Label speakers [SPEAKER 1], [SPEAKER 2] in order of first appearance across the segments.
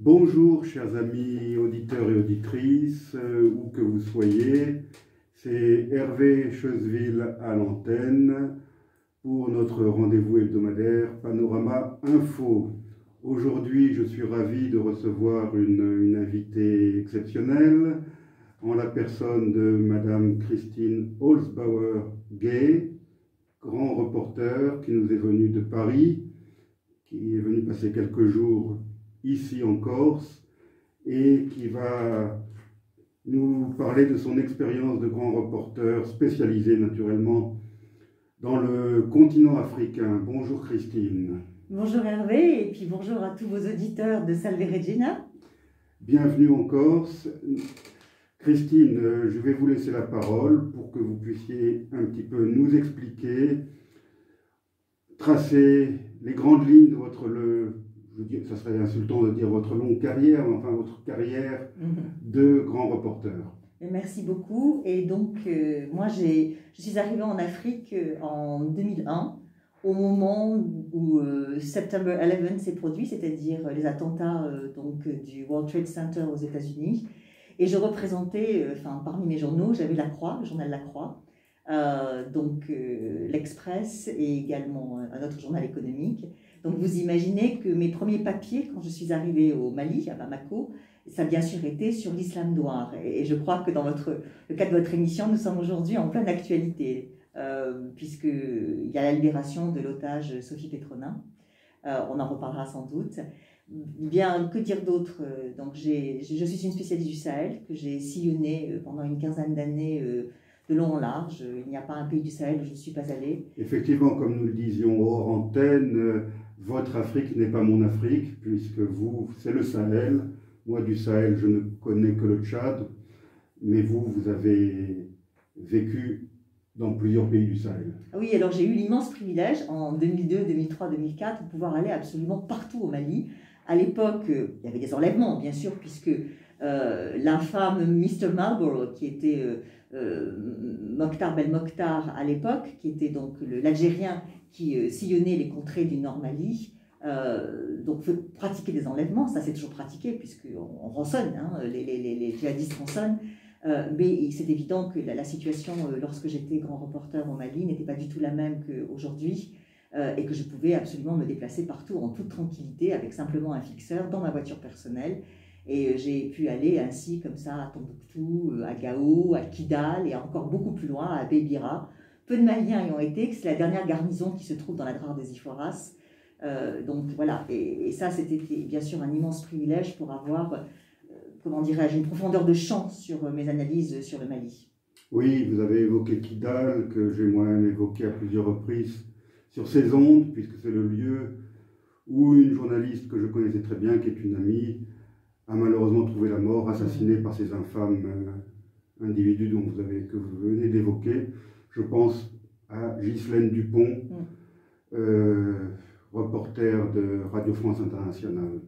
[SPEAKER 1] Bonjour chers amis auditeurs et auditrices, où que vous soyez, c'est Hervé Chezeville à l'antenne pour notre rendez-vous hebdomadaire Panorama Info. Aujourd'hui, je suis ravi de recevoir une invitée exceptionnelle en la personne de Madame Christine Holzbauer-Gay, grand reporter qui nous est venu de Paris, qui est venu passer quelques jours ici en Corse et qui va nous parler de son expérience de grand reporter spécialisé naturellement dans le continent africain. Bonjour Christine.
[SPEAKER 2] Bonjour Hervé et puis bonjour à tous vos auditeurs de Salve Regina.
[SPEAKER 1] Bienvenue en Corse. Christine, je vais vous laisser la parole pour que vous puissiez un petit peu nous expliquer, tracer les grandes lignes de votre, ça serait insultant de dire votre longue carrière, mais enfin votre carrière de grand reporter.
[SPEAKER 2] Merci beaucoup. Et donc, moi, je suis arrivée en Afrique en 2001, au moment où September 11 s'est produit, c'est-à-dire les attentats du World Trade Center aux États-Unis. Et je représentais, parmi mes journaux, j'avais La Croix, le journal La Croix, l'Express et également un autre journal économique. Donc vous imaginez que mes premiers papiers, quand je suis arrivée au Mali, à Bamako, ça a bien sûr été sur l'islam noir. Et je crois que dans le cadre de votre émission, nous sommes aujourd'hui en pleine actualité, puisqu'il y a la libération de l'otage Sophie Petronin. On en reparlera sans doute. Bien, que dire d'autre? Donc je suis une spécialiste du Sahel, que j'ai sillonnée pendant une quinzaine d'années de long en large. Il n'y a pas un pays du Sahel où je ne suis pas allée.
[SPEAKER 1] Effectivement, comme nous le disions hors antenne, votre Afrique n'est pas mon Afrique, puisque vous, c'est le Sahel. Moi, du Sahel, je ne connais que le Tchad, mais vous avez vécu dans plusieurs pays du Sahel.
[SPEAKER 2] Oui, alors j'ai eu l'immense privilège, en 2002, 2003, 2004, de pouvoir aller absolument partout au Mali. À l'époque, il y avait des enlèvements, bien sûr, puisque l'infâme Mr. Marlborough, qui était Mokhtar Belmokhtar à l'époque, qui était donc l'Algérien qui sillonnait les contrées du Nord Mali, donc pratiquer des enlèvements, ça c'est toujours pratiqué, puisqu'on rançonne, hein, les djihadistes rançonnent. Mais c'est évident que la situation, lorsque j'étais grand reporter au Mali, n'était pas du tout la même qu'aujourd'hui, et que je pouvais absolument me déplacer partout en toute tranquillité, avec simplement un fixeur dans ma voiture personnelle. Et j'ai pu aller ainsi, comme ça, à Tombouctou, à Gao, à Kidal, et encore beaucoup plus loin, à Bébira. Peu de Maliens y ont été, que c'est la dernière garnison qui se trouve dans la Drare des Iforas. Donc voilà, et ça, c'était bien sûr un immense privilège pour avoir... comment dirais-je, une profondeur de champ sur mes analyses sur le Mali.
[SPEAKER 1] Oui, vous avez évoqué Kidal, que j'ai moi-même évoqué à plusieurs reprises sur ces ondes, puisque c'est le lieu où une journaliste que je connaissais très bien, qui est une amie, a malheureusement trouvé la mort, assassinée par ces infâmes individus que vous venez d'évoquer. Je pense à Ghislaine Dupont, reporter de Radio France Internationale.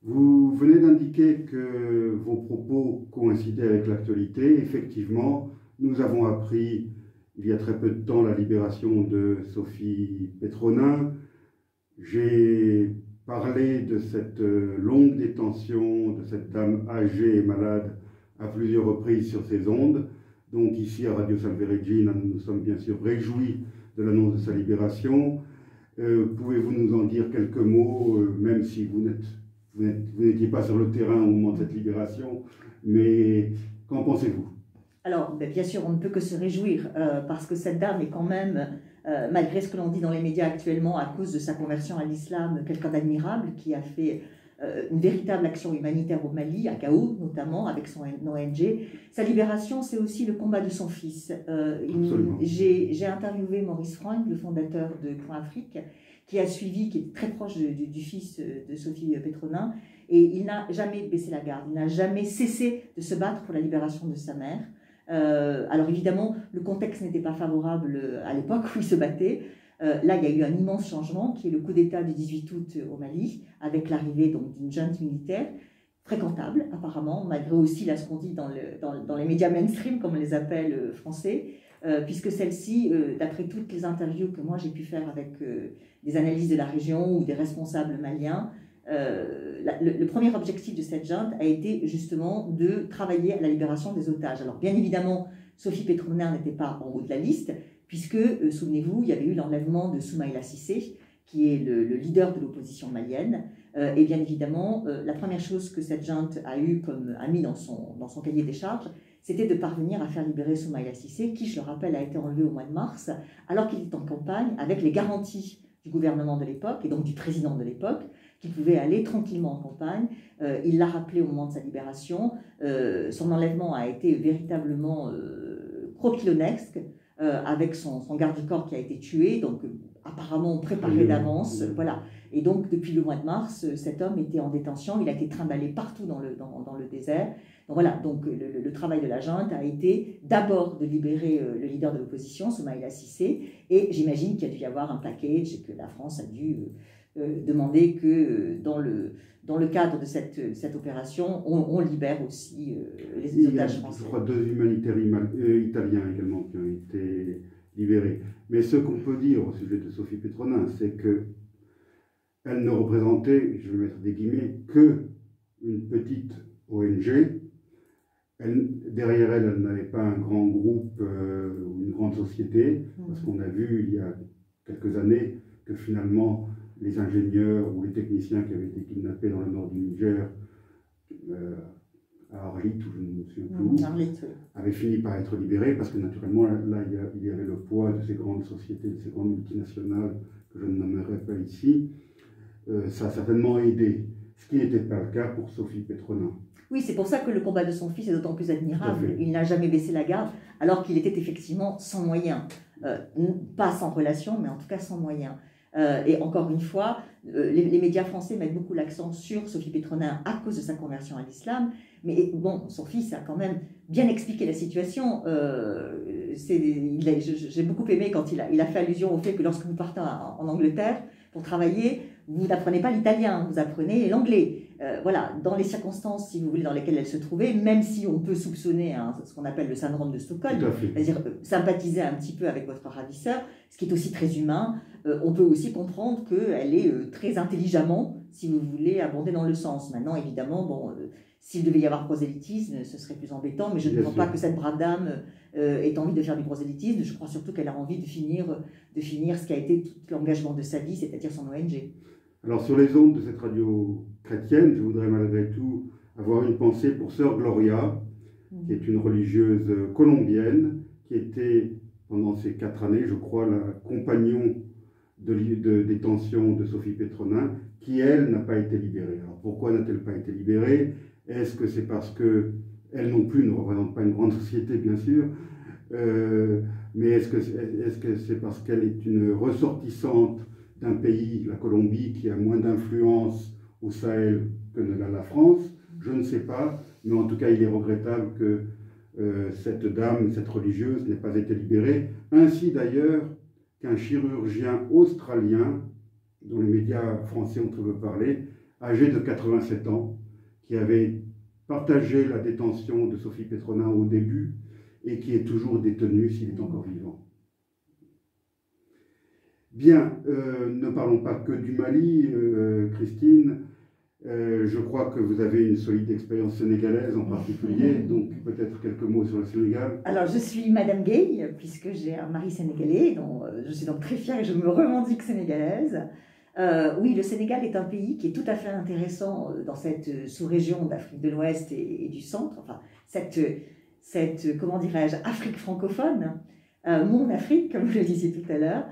[SPEAKER 1] Vous venez d'indiquer que vos propos coïncidaient avec l'actualité. Effectivement, nous avons appris il y a très peu de temps la libération de Sophie Petronin. J'ai parlé de cette longue détention de cette dame âgée et malade à plusieurs reprises sur ces ondes. Donc ici à Radio Salve Regina, nous nous sommes bien sûr réjouis de l'annonce de sa libération. Pouvez-vous nous en dire quelques mots, même si vous n'étiez pas sur le terrain au moment de cette libération, mais qu'en pensez-vous?
[SPEAKER 2] Alors, bien sûr, on ne peut que se réjouir, parce que cette dame est quand même, malgré ce que l'on dit dans les médias actuellement, à cause de sa conversion à l'islam, quelqu'un d'admirable, qui a fait une véritable action humanitaire au Mali, à Gao notamment, avec son ONG. Sa libération, c'est aussi le combat de son fils. J'ai interviewé Maurice Freund, le fondateur de Point Afrique, qui est très proche du fils de Sophie Petronin, et il n'a jamais baissé la garde, il n'a jamais cessé de se battre pour la libération de sa mère. Alors évidemment, le contexte n'était pas favorable à l'époque où il se battait. Là, il y a eu un immense changement, qui est le coup d'État du 18 août au Mali, avec l'arrivée d'une junte militaire, fréquentable apparemment, malgré aussi là, ce qu'on dit dans les médias mainstream, comme on les appelle français, puisque celle-ci, d'après toutes les interviews que moi j'ai pu faire avec des analystes de la région ou des responsables maliens, le premier objectif de cette junte a été justement de travailler à la libération des otages. Alors bien évidemment, Sophie Petronin n'était pas en haut de la liste, puisque, souvenez-vous, il y avait eu l'enlèvement de Soumaïla Cissé, qui est le leader de l'opposition malienne. Et bien évidemment, la première chose que cette junte a mis dans son cahier des charges, c'était de parvenir à faire libérer Soumaïla Cissé, qui, je le rappelle, a été enlevé au mois de mars, alors qu'il était en campagne, avec les garanties du gouvernement de l'époque, et donc du président de l'époque, qu'il pouvait aller tranquillement en campagne. Il l'a rappelé au moment de sa libération. Son enlèvement a été véritablement croquilonesque, avec son garde du corps qui a été tué, donc apparemment préparé d'avance. Voilà. Et donc, depuis le mois de mars, cet homme était en détention, il a été trimballé partout dans le désert. Donc voilà, donc le travail de la junte a été d'abord de libérer le leader de l'opposition, Soumaïla Cissé, et j'imagine qu'il y a dû y avoir un package et que la France a dû demander que dans le cadre de cette opération, on libère aussi les otages français.
[SPEAKER 1] Je crois 2 humanitaires italiens également qui ont été libérés. Mais ce qu'on peut dire au sujet de Sophie Petronin, c'est qu'elle ne représentait, je vais mettre des guillemets, qu'une petite ONG. Derrière elle, elle n'avait pas un grand groupe ou une grande société, parce qu'on a vu il y a quelques années que finalement les ingénieurs ou les techniciens qui avaient été kidnappés dans le nord du Niger, à Arlit, où je ne me souviens plus où, avaient fini par être libérés, parce que naturellement, là, il y avait le poids de ces grandes sociétés, de ces grandes multinationales, que je ne nommerai pas ici. Ça a certainement aidé, ce qui n'était pas le cas pour Sophie Petronin.
[SPEAKER 2] Oui, c'est pour ça que le combat de son fils est d'autant plus admirable. Il n'a jamais baissé la garde, alors qu'il était effectivement sans moyens. Pas sans relation, mais en tout cas sans moyens. Et encore une fois, les médias français mettent beaucoup l'accent sur Sophie Petronin à cause de sa conversion à l'islam. Mais bon, son fils a quand même bien expliqué la situation. J'ai beaucoup aimé quand il a fait allusion au fait que lorsque vous partez en Angleterre pour travailler, vous n'apprenez pas l'italien, vous apprenez l'anglais. Voilà, dans les circonstances, si vous voulez, dans lesquelles elle se trouvait, même si on peut soupçonner ce qu'on appelle le syndrome de Stockholm, c'est-à-dire sympathiser un petit peu avec votre ravisseur, ce qui est aussi très humain, on peut aussi comprendre qu'elle est très intelligemment, si vous voulez, abondée dans le sens. Maintenant, évidemment, bon, s'il devait y avoir prosélytisme, ce serait plus embêtant, mais je ne crois pas que cette brave dame ait envie de faire du prosélytisme. Je crois surtout qu'elle a envie de finir ce qui a été tout l'engagement de sa vie, c'est-à-dire son ONG.
[SPEAKER 1] Alors, sur les ondes de cette radio chrétienne, je voudrais malgré tout avoir une pensée pour Sœur Gloria, qui est une religieuse colombienne, qui était, pendant ces 4 années, je crois, la compagnon de détention de Sophie Petronin, qui, elle, n'a pas été libérée. Alors, pourquoi n'a-t-elle pas été libérée? Est-ce que c'est parce qu'elle non plus ne représente pas une grande société, bien sûr, mais est-ce que c'est parce qu'elle est une ressortissante d'un pays, la Colombie, qui a moins d'influence au Sahel que ne l'a la France? Je ne sais pas, mais en tout cas, il est regrettable que cette dame, cette religieuse, n'ait pas été libérée. Ainsi d'ailleurs qu'un chirurgien australien, dont les médias français ont très peu parlé, âgé de 87 ans, qui avait partagé la détention de Sophie Petronin au début et qui est toujours détenu s'il est encore vivant. Bien, ne parlons pas que du Mali, Christine. Je crois que vous avez une solide expérience sénégalaise en particulier, donc peut-être quelques mots sur le Sénégal.
[SPEAKER 2] Alors, je suis Madame Gay, puisque j'ai un mari sénégalais, dont je suis donc très fière et je me revendique sénégalaise. Oui, le Sénégal est un pays qui est tout à fait intéressant dans cette sous-région d'Afrique de l'Ouest et du Centre, enfin, cette comment dirais-je, Afrique francophone, mon Afrique, comme je le disais tout à l'heure,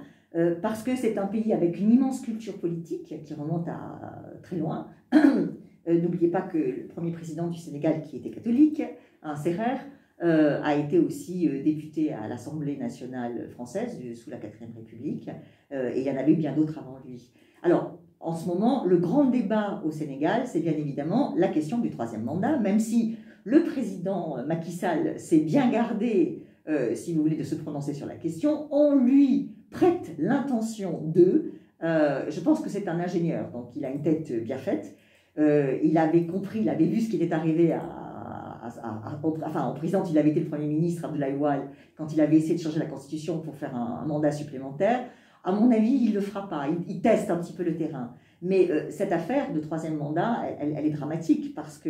[SPEAKER 2] parce que c'est un pays avec une immense culture politique qui remonte à très loin. N'oubliez pas que le premier président du Sénégal, qui était catholique, Serer, a été aussi député à l'Assemblée nationale française sous la 4e République, et il y en avait eu bien d'autres avant lui. Alors, en ce moment, le grand débat au Sénégal, c'est bien évidemment la question du 3e mandat, même si le président Macky Sall s'est bien gardé, si vous voulez, de se prononcer sur la question, on lui prête l'intention de... je pense que c'est un ingénieur, donc il a une tête bien faite. Il avait compris, il avait vu ce qui était arrivé au président, il avait été le Premier ministre, Abdoulaye Wade, quand il avait essayé de changer la Constitution pour faire un mandat supplémentaire. À mon avis, il ne le fera pas, il teste un petit peu le terrain. Mais cette affaire de troisième mandat, elle est dramatique parce que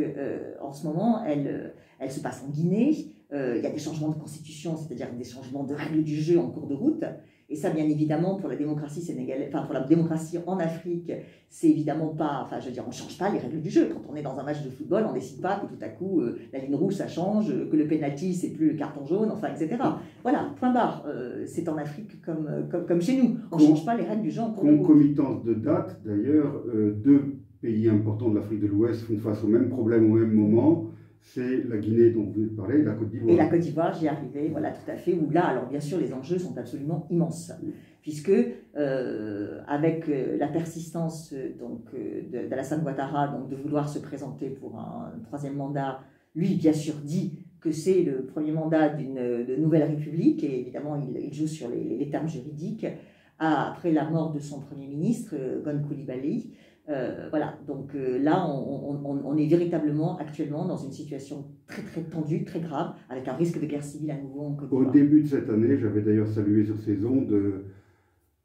[SPEAKER 2] en ce moment, elle se passe en Guinée. Il y a des changements de constitution, c'est-à-dire des changements de règles du jeu en cours de route. Et ça, bien évidemment, pour la démocratie sénégalaise, enfin pour la démocratie en Afrique, c'est évidemment pas, enfin je veux dire, on ne change pas les règles du jeu. Quand on est dans un match de football, on ne décide pas que tout à coup la ligne rouge ça change, que le penalty c'est plus le carton jaune, enfin etc. Voilà, point barre. C'est en Afrique comme chez nous. On ne change pas les règles du jeu en cours de route.
[SPEAKER 1] Concomitance de date, d'ailleurs, deux pays importants de l'Afrique de l'Ouest font face au même problème au même moment. C'est la Guinée dont vous venez de parler et la Côte d'Ivoire.
[SPEAKER 2] Et la Côte d'Ivoire, j'y arrivais, voilà, tout à fait. Où là, alors bien sûr, les enjeux sont absolument immenses. Puisque, avec la persistance d'Alassane Ouattara, donc de vouloir se présenter pour un troisième mandat, lui, bien sûr, dit que c'est le premier mandat de nouvelle république, et évidemment, il joue sur les termes juridiques, après la mort de son premier ministre, Gon Coulibaly. Voilà, donc là, on est véritablement actuellement dans une situation très très tendue, très grave, avec un risque de guerre civile à nouveau en Côte d'Ivoire.
[SPEAKER 1] Au début de cette année, j'avais d'ailleurs salué sur ces ondes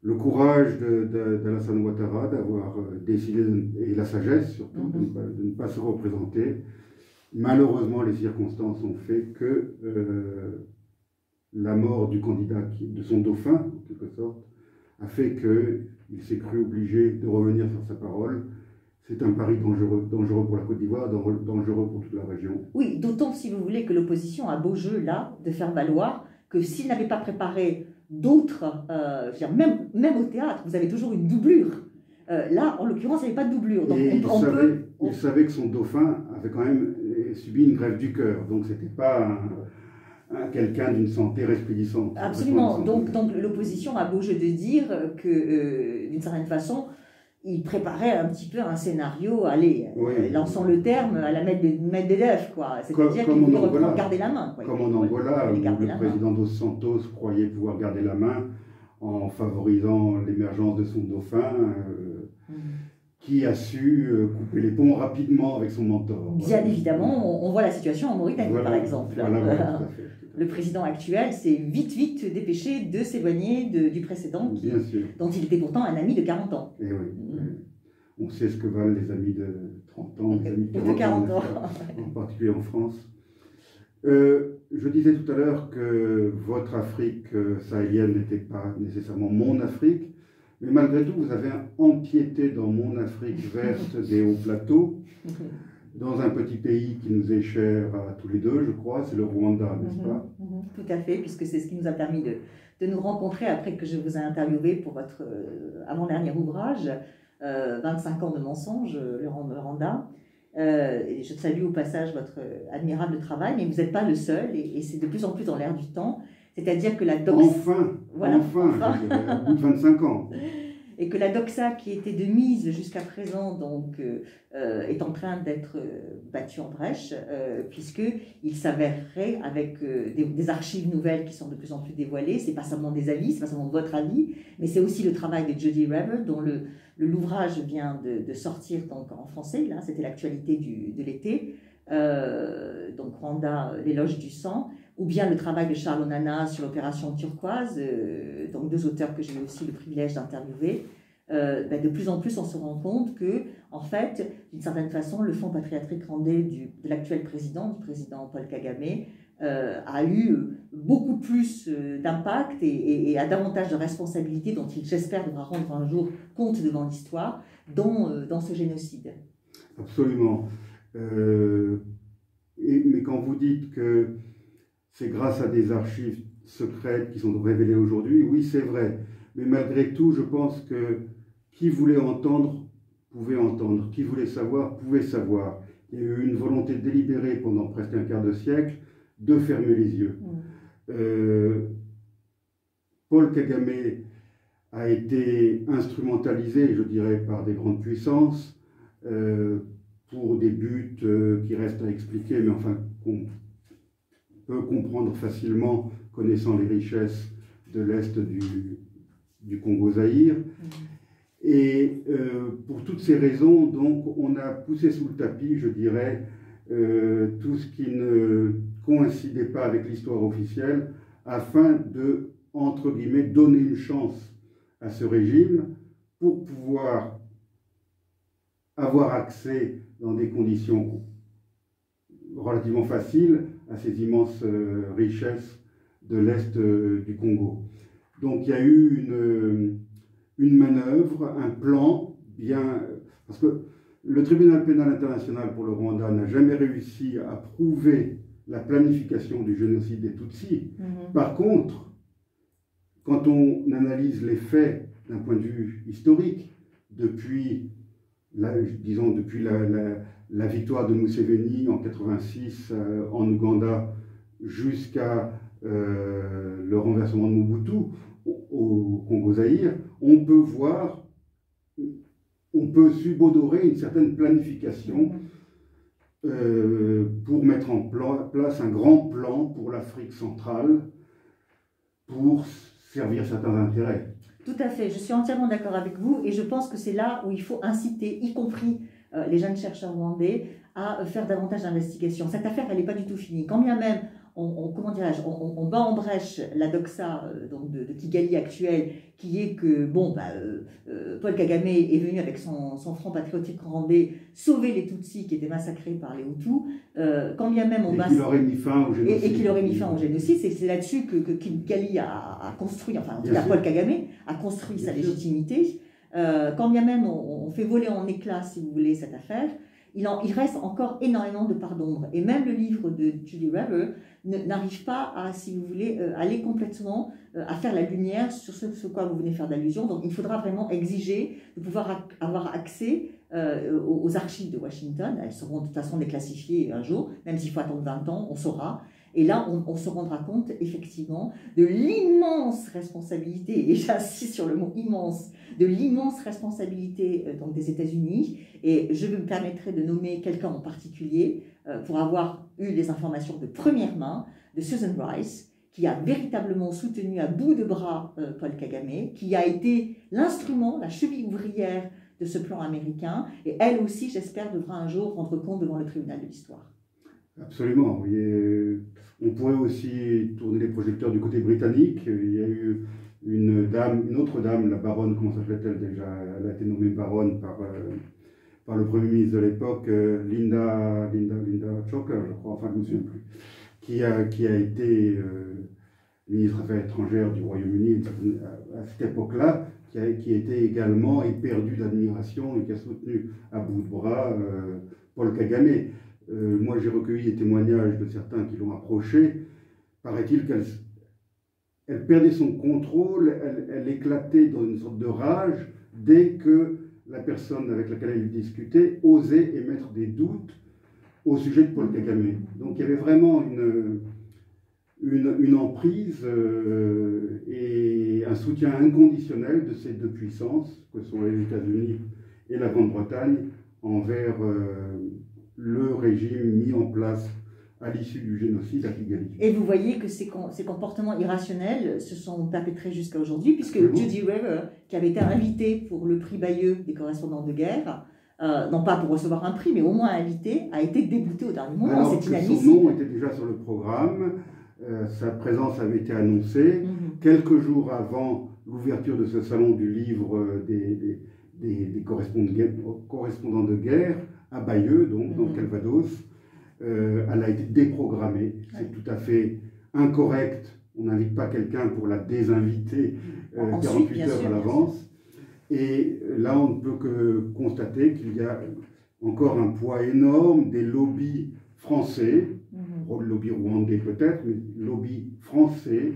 [SPEAKER 1] le courage d'Alassane Ouattara d'avoir décidé, et la sagesse surtout, de ne pas se représenter. Malheureusement, les circonstances ont fait que la mort du candidat, de son dauphin, en quelque sorte, a fait qu'il s'est cru obligé de revenir sur sa parole. C'est un pari dangereux pour la Côte d'Ivoire, dangereux pour toute la région.
[SPEAKER 2] Oui, d'autant, si vous voulez, que l'opposition a beau jeu, là, de faire valoir que s'il n'avait pas préparé d'autres, même au théâtre, vous avez toujours une doublure. Là, en l'occurrence, il n'y avait pas de doublure. Donc
[SPEAKER 1] il savait que son dauphin avait quand même subi une grève du cœur, donc ce n'était pas quelqu'un d'une santé resplendissante.
[SPEAKER 2] Absolument. Donc l'opposition a beau jeu de dire que, d'une certaine façon, il préparait un petit peu un scénario, lançons le terme, à la Medvedev, quoi. C'est-à-dire qu'il voulait garder la main. Quoi.
[SPEAKER 1] Comme en Angola, où le président Dos Santos croyait pouvoir garder la main en favorisant l'émergence de son dauphin, qui a su couper les ponts rapidement avec son mentor.
[SPEAKER 2] Bien évidemment, on voit la situation en Mauritanie, par exemple.
[SPEAKER 1] Voilà, tout à fait.
[SPEAKER 2] Le président actuel s'est vite dépêché de s'éloigner du précédent, dont il était pourtant un ami de 40 ans.
[SPEAKER 1] Et oui. On sait ce que valent les amis de 30 ans, les amis de 40 ans, en particulier en France. Je disais tout à l'heure que votre Afrique sahélienne n'était pas nécessairement mon Afrique, mais malgré tout, vous avez empiété dans mon Afrique verte des hauts plateaux, dans un petit pays qui nous est cher à tous les deux, je crois, c'est le Rwanda, n'est-ce pas?
[SPEAKER 2] Tout à fait, puisque c'est ce qui nous a permis de nous rencontrer après que je vous ai interviewé pour votre avant-dernier ouvrage, 25 ans de mensonges, le Rwanda. Et je salue au passage votre admirable travail, mais vous n'êtes pas le seul, et c'est de plus en plus dans l'air du temps. C'est-à-dire que la doxa...
[SPEAKER 1] Enfin, au bout de 25 ans.
[SPEAKER 2] Et que la doxa qui était de mise jusqu'à présent donc, est en train d'être battue en brèche, puisqu'il s'avérerait, avec des archives nouvelles qui sont de plus en plus dévoilées, c'est pas seulement des avis, c'est pas seulement votre avis, mais c'est aussi le travail de Jody Rever, dont l'ouvrage vient de sortir donc, en français, là, c'était l'actualité de l'été, donc Rwanda, l'éloge du sang, ou bien le travail de Charles Onana sur l'opération turquoise, donc deux auteurs que j'ai eu aussi le privilège d'interviewer. De plus en plus, on se rend compte que, en fait, d'une certaine façon, le Fonds patriotique rwandais de l'actuel président, du président Paul Kagame, a eu beaucoup plus d'impact et a davantage de responsabilités dont il, j'espère, devra rendre un jour compte devant l'histoire dans ce génocide.
[SPEAKER 1] Absolument. Mais quand vous dites que c'est grâce à des archives secrètes qui sont révélées aujourd'hui, oui, c'est vrai. Mais malgré tout, je pense que qui voulait entendre, pouvait entendre. Qui voulait savoir, pouvait savoir. Il y a eu une volonté délibérée pendant presque un quart de siècle de fermer les yeux. Paul Kagame a été instrumentalisé, je dirais, par des grandes puissances pour des buts qui restent à expliquer, mais enfin qu'on peut comprendre facilement, connaissant les richesses de l'Est du Congo-Zaïre. Et pour toutes ces raisons, donc, on a poussé sous le tapis, je dirais, tout ce qui ne coïncidait pas avec l'histoire officielle, afin de, entre guillemets, donner une chance à ce régime pour pouvoir avoir accès dans des conditions relativement faciles à ces immenses richesses de l'Est du Congo. Donc il y a eu une manœuvre, un plan bien... Parce que le tribunal pénal international pour le Rwanda n'a jamais réussi à prouver la planification du génocide des Tutsis. Par contre, quand on analyse les faits d'un point de vue historique, depuis la victoire de Museveni en 86 en Ouganda jusqu'à le renversement de Mobutu au Congo-Zaïre, on peut subodorer une certaine planification pour mettre en place un grand plan pour l'Afrique centrale pour servir certains intérêts.
[SPEAKER 2] Tout à fait, je suis entièrement d'accord avec vous et je pense que c'est là où il faut inciter, y compris les jeunes chercheurs rwandais, à faire davantage d'investigations. Cette affaire, elle n'est pas du tout finie. Quand bien même on bat en brèche la doxa donc de Kigali actuelle, qui est que Paul Kagame est venu avec son front patriotique rwandais sauver les Tutsis qui étaient massacrés par les Hutus, quand bien même
[SPEAKER 1] et qu'il aurait mis fin au génocide.
[SPEAKER 2] Et qu'il aurait mis fin au génocide, c'est là-dessus que Kigali a construit, enfin en tout cas Paul Kagame a construit sa légitimité. Quand bien même on fait voler en éclats, si vous voulez, cette affaire, il reste encore énormément de parts d'ombre. Et même le livre de Judy Rever n'arrive pas à, si vous voulez, aller complètement à faire la lumière sur ce quoi vous venez faire d'allusion. Donc il faudra vraiment exiger de pouvoir avoir accès aux archives de Washington. Elles seront de toute façon déclassifiées un jour, même s'il faut attendre 20 ans, on saura. Et là, on se rendra compte, effectivement, de l'immense responsabilité, et j'insiste sur le mot immense, de l'immense responsabilité donc des États-Unis. Et je me permettrai de nommer quelqu'un en particulier pour avoir eu les informations de première main, de Susan Rice, qui a véritablement soutenu à bout de bras Paul Kagame, qui a été l'instrument, la cheville ouvrière de ce plan américain. Et elle aussi, j'espère, devra un jour rendre compte devant le tribunal de l'histoire.
[SPEAKER 1] Absolument. On pourrait aussi tourner les projecteurs du côté britannique. Il y a eu une autre dame, la baronne, comment s'appelait-elle déjà? Elle a été nommée baronne par le Premier ministre de l'époque, Linda Choker, je crois, enfin je ne me souviens plus, qui a été ministre des Affaires étrangères du Royaume-Uni à cette époque-là, qui était également éperdue d'admiration et qui a soutenu à bout de bras Paul Kagame. Moi, j'ai recueilli des témoignages de certains qui l'ont approchée. Paraît-il qu'elle perdait son contrôle, elle éclatait dans une sorte de rage dès que la personne avec laquelle elle discutait osait émettre des doutes au sujet de Paul Kagame. Donc il y avait vraiment une emprise et un soutien inconditionnel de ces deux puissances, que sont les États-Unis et la Grande-Bretagne, envers le régime mis en place à l'issue du génocide à Kigali.
[SPEAKER 2] Et vous voyez que ces comportements irrationnels se sont perpétrés jusqu'à aujourd'hui, puisque Judy Rever, qui avait été invitée pour le prix Bayeux des correspondants de guerre, non pas pour recevoir un prix, mais au moins invitée, a été déboutée au dernier moment.
[SPEAKER 1] C'est inadmissible. Son nom était déjà sur le programme, sa présence avait été annoncée. Quelques jours avant l'ouverture de ce salon du livre des correspondants de guerre, à Bayeux, donc dans le Calvados, elle a été déprogrammée. C'est tout à fait incorrect. On n'invite pas quelqu'un pour la désinviter 48 heures à l'avance. Et là, on ne peut que constater qu'il y a encore un poids énorme des lobbies français, lobby rwandais peut-être, mais lobbies français,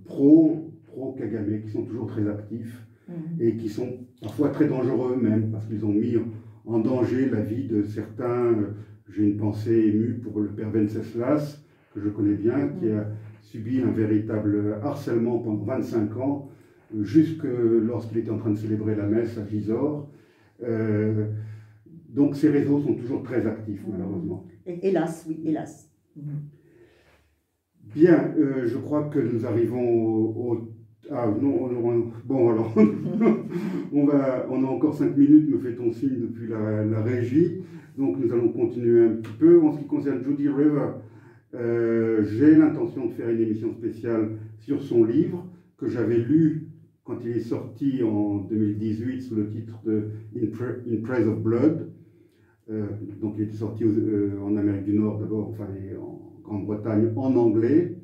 [SPEAKER 1] pro-Kagame, qui sont toujours très actifs et qui sont parfois très dangereux même, parce qu'ils ont mis en danger la vie de certains. J'ai une pensée émue pour le père Venceslas, que je connais bien, qui a subi un véritable harcèlement pendant 25 ans, jusque lorsqu'il était en train de célébrer la messe à Gisors. Donc ces réseaux sont toujours très actifs, malheureusement.
[SPEAKER 2] Hélas, oui, hélas.
[SPEAKER 1] Bien, je crois que nous arrivons au Ah non, bon alors, on a encore 5 minutes, me fait-on signe depuis la régie, donc nous allons continuer un petit peu. En ce qui concerne Judy Rever, j'ai l'intention de faire une émission spéciale sur son livre, que j'avais lu quand il est sorti en 2018 sous le titre de In Praise of Blood. Donc il était sorti en Amérique du Nord d'abord, enfin et en Grande-Bretagne en anglais.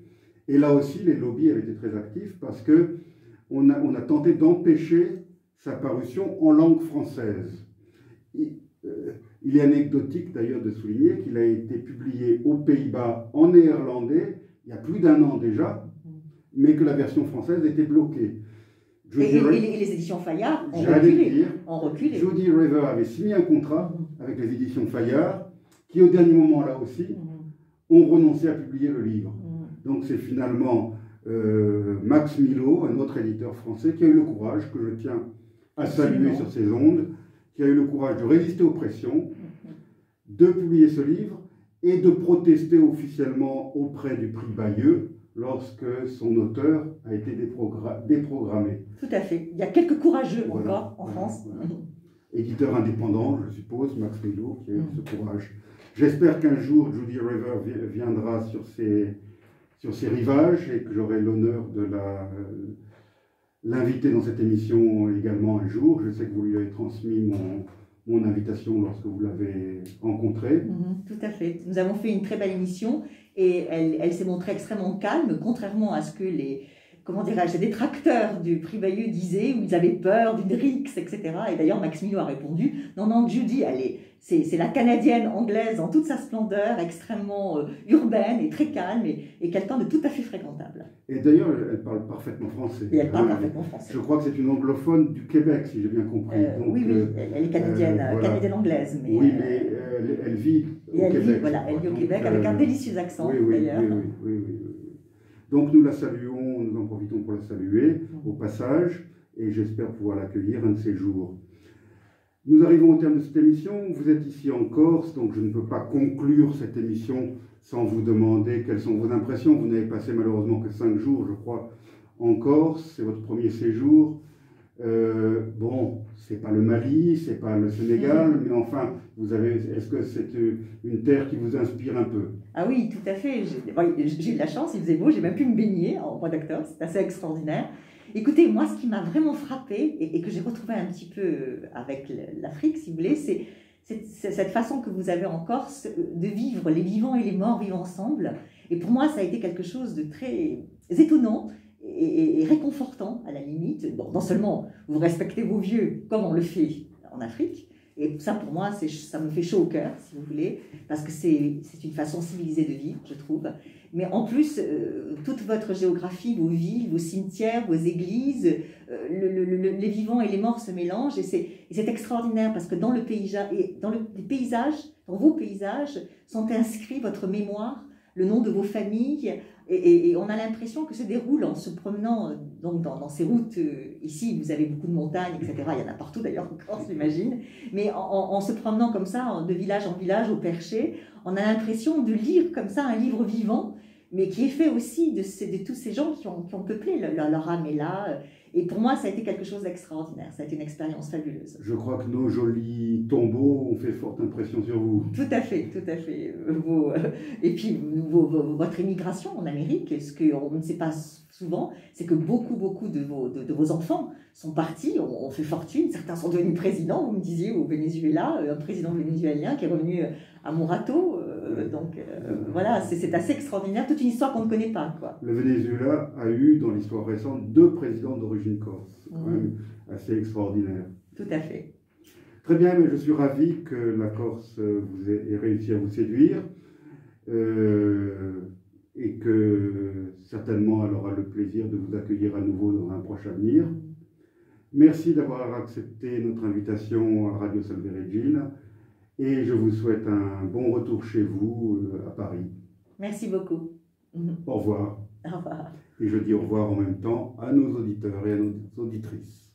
[SPEAKER 1] Et là aussi, les lobbies avaient été très actifs parce qu'on a tenté d'empêcher sa parution en langue française. Il est anecdotique d'ailleurs de souligner qu'il a été publié aux Pays-Bas en néerlandais il y a plus d'1 an déjà, mais que la version française était bloquée.
[SPEAKER 2] Et les éditions Fayard ont reculé.
[SPEAKER 1] Jody River avait signé un contrat avec les éditions Fayard, qui au dernier moment là aussi ont renoncé à publier le livre. Donc c'est finalement Max Milo, un autre éditeur français, qui a eu le courage, que je tiens à saluer sur ces ondes, qui a eu le courage de résister aux pressions, de publier ce livre et de protester officiellement auprès du prix Bayeux lorsque son auteur a été déprogrammé.
[SPEAKER 2] Tout à fait. Il y a quelques courageux encore en France.
[SPEAKER 1] Éditeur indépendant, je suppose, Max Milo, qui a eu ce courage. J'espère qu'un jour, Jody River viendra sur ces rivages et que j'aurai l'honneur de l'inviter dans cette émission également un jour. Je sais que vous lui avez transmis mon invitation lorsque vous l'avez rencontrée.
[SPEAKER 2] Tout à fait. Nous avons fait une très belle émission et elle s'est montrée extrêmement calme, contrairement à ce que les détracteurs du prix Bayeux disaient, où ils avaient peur d'une rixe, etc. Et d'ailleurs, Max Milo a répondu, non, Judy, c'est la Canadienne anglaise en toute sa splendeur, extrêmement urbaine et très calme, et quelqu'un de tout à fait fréquentable.
[SPEAKER 1] Et d'ailleurs, elle parle parfaitement français.
[SPEAKER 2] Et elle parle parfaitement français.
[SPEAKER 1] Je crois que c'est une anglophone du Québec, si j'ai bien compris. Donc,
[SPEAKER 2] oui, elle est canadienne, voilà. Canadienne-anglaise.
[SPEAKER 1] Oui, mais elle vit au Québec.
[SPEAKER 2] Elle vit au Québec avec un délicieux accent, d'ailleurs.
[SPEAKER 1] Oui. Donc nous la saluons, nous en profitons pour la saluer au passage, et j'espère pouvoir l'accueillir un de ces jours. Nous arrivons au terme de cette émission. Vous êtes ici en Corse, donc je ne peux pas conclure cette émission sans vous demander quelles sont vos impressions. Vous n'avez passé malheureusement que 5 jours, je crois, en Corse. C'est votre premier séjour. Bon, c'est pas le Mali, c'est pas le Sénégal, mais enfin, est-ce que c'est une terre qui vous inspire un peu?
[SPEAKER 2] Ah oui, tout à fait. J'ai eu de la chance, il faisait beau, j'ai même pu me baigner en mois d'octobre, c'est assez extraordinaire. Écoutez, moi, ce qui m'a vraiment frappé et que j'ai retrouvé un petit peu avec l'Afrique, si vous voulez, c'est cette façon que vous avez en Corse de vivre les vivants et les morts vivent ensemble. Et pour moi, ça a été quelque chose de très étonnant et réconfortant à la limite. Bon, non seulement vous respectez vos vieux comme on le fait en Afrique, et ça pour moi ça me fait chaud au cœur, si vous voulez, parce que c'est une façon civilisée de vivre, je trouve. Mais en plus, toute votre géographie, vos villes, vos cimetières, vos églises, les vivants et les morts se mélangent, et c'est extraordinaire parce que dans vos paysages sont inscrits votre mémoire, le nom de vos familles, et on a l'impression que se déroule en se promenant donc dans ces routes. Ici, vous avez beaucoup de montagnes, etc. Il y en a partout d'ailleurs en Corse, j'imagine. Mais en se promenant comme ça, de village en village, au perché, on a l'impression de lire comme ça un livre vivant, mais qui est fait aussi de tous ces gens qui ont peuplé, leur âme est là. Et pour moi, ça a été quelque chose d'extraordinaire. Ça a été une expérience fabuleuse.
[SPEAKER 1] Je crois que nos jolis tombeaux ont fait forte impression sur vous.
[SPEAKER 2] Tout à fait, tout à fait. Et puis, votre émigration en Amérique, ce qu'on ne sait pas souvent, c'est que beaucoup de vos enfants sont partis, ont fait fortune. Certains sont devenus présidents, vous me disiez, au Venezuela, un président vénézuélien qui est revenu à Morato. Voilà, c'est assez extraordinaire, toute une histoire qu'on ne connaît pas, quoi.
[SPEAKER 1] Le Venezuela a eu, dans l'histoire récente, 2 présidents d'origine corse. C'est quand même assez extraordinaire.
[SPEAKER 2] Tout à fait.
[SPEAKER 1] Très bien, mais je suis ravi que la Corse ait réussi à vous séduire et que certainement elle aura le plaisir de vous accueillir à nouveau dans un proche avenir. Merci d'avoir accepté notre invitation à Radio Salve Regina. Et je vous souhaite un bon retour chez vous à Paris.
[SPEAKER 2] Merci beaucoup.
[SPEAKER 1] Au revoir.
[SPEAKER 2] Au revoir.
[SPEAKER 1] Et je dis au revoir en même temps à nos auditeurs et à nos auditrices.